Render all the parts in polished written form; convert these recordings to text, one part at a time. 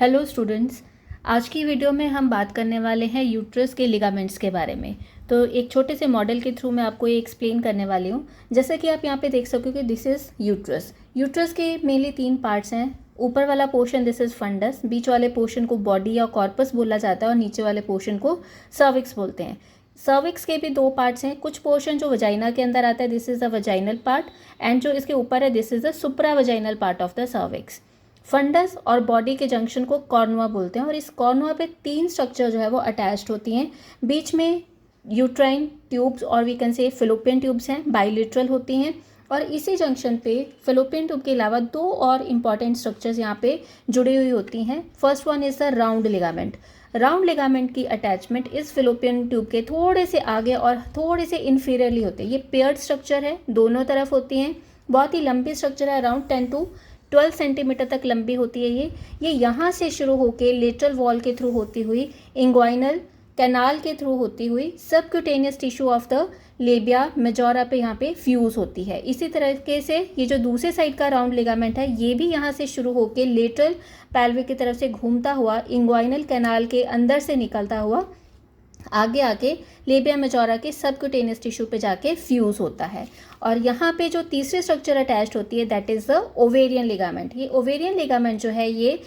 Hello students, आज की video में हम बात करने वाले हैं यूट्रस के लिगामेंट्स के बारे में। तो एक छोटे से मॉडल के थ्रू मैं आपको ये एक्सप्लेन करने वाली हूँ। जैसा कि आप यहाँ पे देख सकोगे, दिस इज़ यूट्रस। यूट्रस के मेनली 3 पार्ट्स हैं। ऊपर वाला पोर्शन दिस इज़ फंडस, बीच वाले पोर्शन को बॉडी या कॉर्पस बोला जाता है और नीचे वाले पोर्शन को सर्विक्स बोलते हैं। सर्विक्स के भी 2 पार्ट्स हैं। कुछ पोर्शन जो वजाइना के अंदर आता है, this is the vaginal part, and जो इसके ऊपर है this is the supra vaginal part of the cervix. Fundus और बॉडी के जंक्शन को कॉर्नुआ बोलते हैं और इस कॉर्नुआ पे 3 स्ट्रक्चर जो है वो अटैच्ड होती हैं। बीच में यूट्राइन ट्यूब्स और we can say fallopian tubes हैं, बाइलेटरल होती हैं। और इसी जंक्शन पे फेलोपियन ट्यूब के अलावा 2 और इम्पॉर्टेंट स्ट्रक्चर्स यहाँ पे जुड़ी हुई होती हैं। First one is the round ligament. Round ligament की अटैचमेंट इस फेलोपियन ट्यूब के थोड़े से आगे और थोड़े से इन्फीरियरली होते हैं। ये पेयर्ड स्ट्रक्चर है, दोनों तरफ होती हैं। बहुत ही लंबी स्ट्रक्चर है, अराउंड 10 to 12 सेंटीमीटर तक लंबी होती है। ये यहाँ से शुरू होकर लेटरल वॉल के थ्रू होती हुई इंग्वाइनल कैनाल के थ्रू होती हुई subcutaneous tissue of the labia majora पे यहाँ पे फ्यूज़ होती है। इसी तरीके से ये जो दूसरे साइड का राउंड लिगामेंट है, ये भी यहाँ से शुरू होकर लेटरल पैल्विक की तरफ से घूमता हुआ इंग्वाइनल कैनाल के अंदर से निकलता हुआ आगे आके लेबिया मेजोरा के सबक्यूटेनियस टिश्यू पे जाके फ्यूज़ होता है। और यहाँ पे जो तीसरी स्ट्रक्चर अटैच्ड होती है that is the ovarian ligament. ये ओवेरियन लिगामेंट जो है ये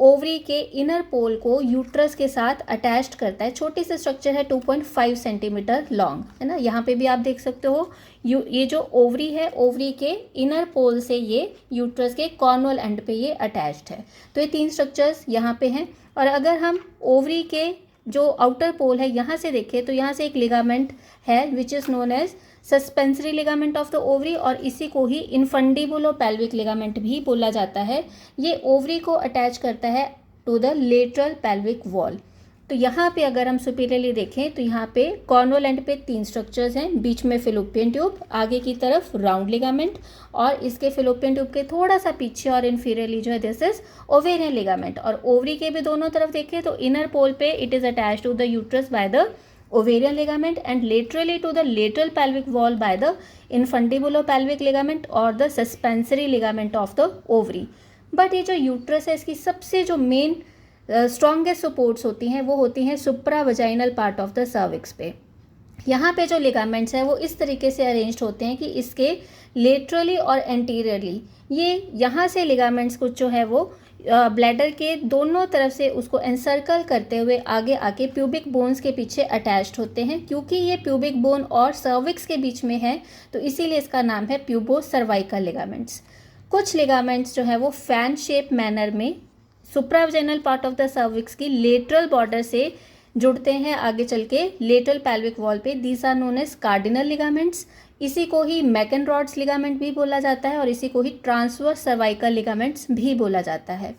ओवरी के इनर पोल को यूट्रस के साथ अटैच्ड करता है। छोटी सी स्ट्रक्चर है, 2.5 सेंटीमीटर लॉन्ग, है ना। यहाँ पे भी आप देख सकते हो ये जो ओवरी है, ओवरी के इनर पोल से ये यूट्रस के कॉर्नुअल एंड पे ये अटैच्ड है। तो ये 3 स्ट्रक्चर्स यहाँ पे हैं। और अगर हम ओवरी के जो आउटर पोल है यहाँ से देखें तो यहाँ से एक लिगामेंट है which is known as suspensory ligament of the ovary, और इसी को ही इनफंडिबुलो पैल्विक लिगामेंट भी बोला जाता है। ये ओवरी को अटैच करता है to the lateral pelvic wall. तो यहाँ पे अगर हम सुपीरियरली देखें तो यहाँ पे कॉर्नुअल एंड पे 3 स्ट्रक्चर्स हैं। बीच में फेलोपियन ट्यूब, आगे की तरफ राउंड लिगामेंट, और इसके फेलोपियन ट्यूब के थोड़ा सा पीछे और इन्फीरियरली जो है दिस इज ओवेरियन लिगामेंट। और ओवरी के भी दोनों तरफ देखें तो इनर पोल पे it is attach to the uterus by the ovarian ligament and laterally to the lateral pelvic wall by the infundibulopelvic ligament or the suspensory ligament of the ovary। But ये जो uterus है इसकी सबसे जो main strongest supports होती हैं वो होती हैं supra vaginal part of the cervix पे। यहाँ पे जो लिगामेंट्स हैं वो इस तरीके से अरेंज्ड होते हैं कि इसके लेटरली और एंटीरियरली ये यहाँ से लिगामेंट्स कुछ जो है वो ब्लैडर के दोनों तरफ से उसको एनसर्कल करते हुए आगे आके प्यूबिक बोन्स के पीछे अटैच्ड होते हैं। क्योंकि ये प्यूबिक बोन और सर्विक्स के बीच में है तो इसीलिए इसका नाम है प्यूबो सर्वाइकल लिगामेंट्स। कुछ लिगामेंट्स जो है वो फैन शेप मैनर में supravaginal part of the cervix की लेटरल बॉर्डर से जुड़ते हैं आगे चल के लेटरल पैल्विक वॉल पे। These are known as cardinal ligaments. इसी को ही मैकनरॉड्स लिगामेंट भी बोला जाता है और इसी को ही ट्रांसवर्स सर्वाइकल लिगामेंट्स भी बोला जाता है।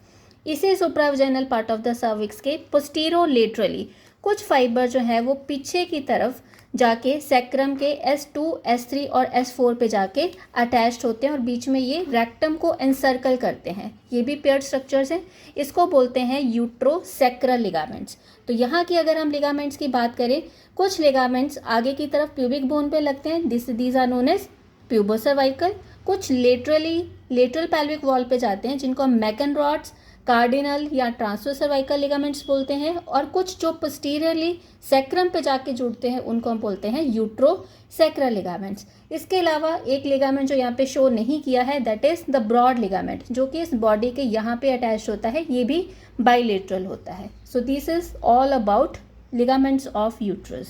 इसे सुप्रावजाइनल पार्ट ऑफ द सर्विक्स के पोस्टीरो लेटरली कुछ फाइबर जो है वो पीछे की तरफ जाके सैक्रम के S2, S3 और S4 पे जाके अटैच्ड होते हैं और बीच में ये रेक्टम को एनसर्कल करते हैं। ये भी पेयर्ड स्ट्रक्चर्स हैं। इसको बोलते हैं यूट्रोसैक्रल लिगामेंट्स। तो यहाँ की अगर हम लिगामेंट्स की बात करें, कुछ लिगामेंट्स आगे की तरफ प्यूबिक बोन पे लगते हैं, दीज आर नोन एज प्यूबोसर्वाइकल। कुछ लेटरल पैल्विक वॉल पे जाते हैं जिनको हम मैकनरॉड्स, कार्डिनल या ट्रांसवर्स सर्वाइकल लिगामेंट्स बोलते हैं। और कुछ जो पोस्टीरियरली सैक्रम पे जाके जुड़ते हैं उनको हम बोलते हैं यूट्रोसैक्रल लिगामेंट्स। इसके अलावा एक लिगामेंट जो यहाँ पे शो नहीं किया है that is the broad ligament, जो कि इस बॉडी के यहाँ पे अटैच होता है। ये भी बाइलेटरल होता है। So this is all about ligaments of uterus.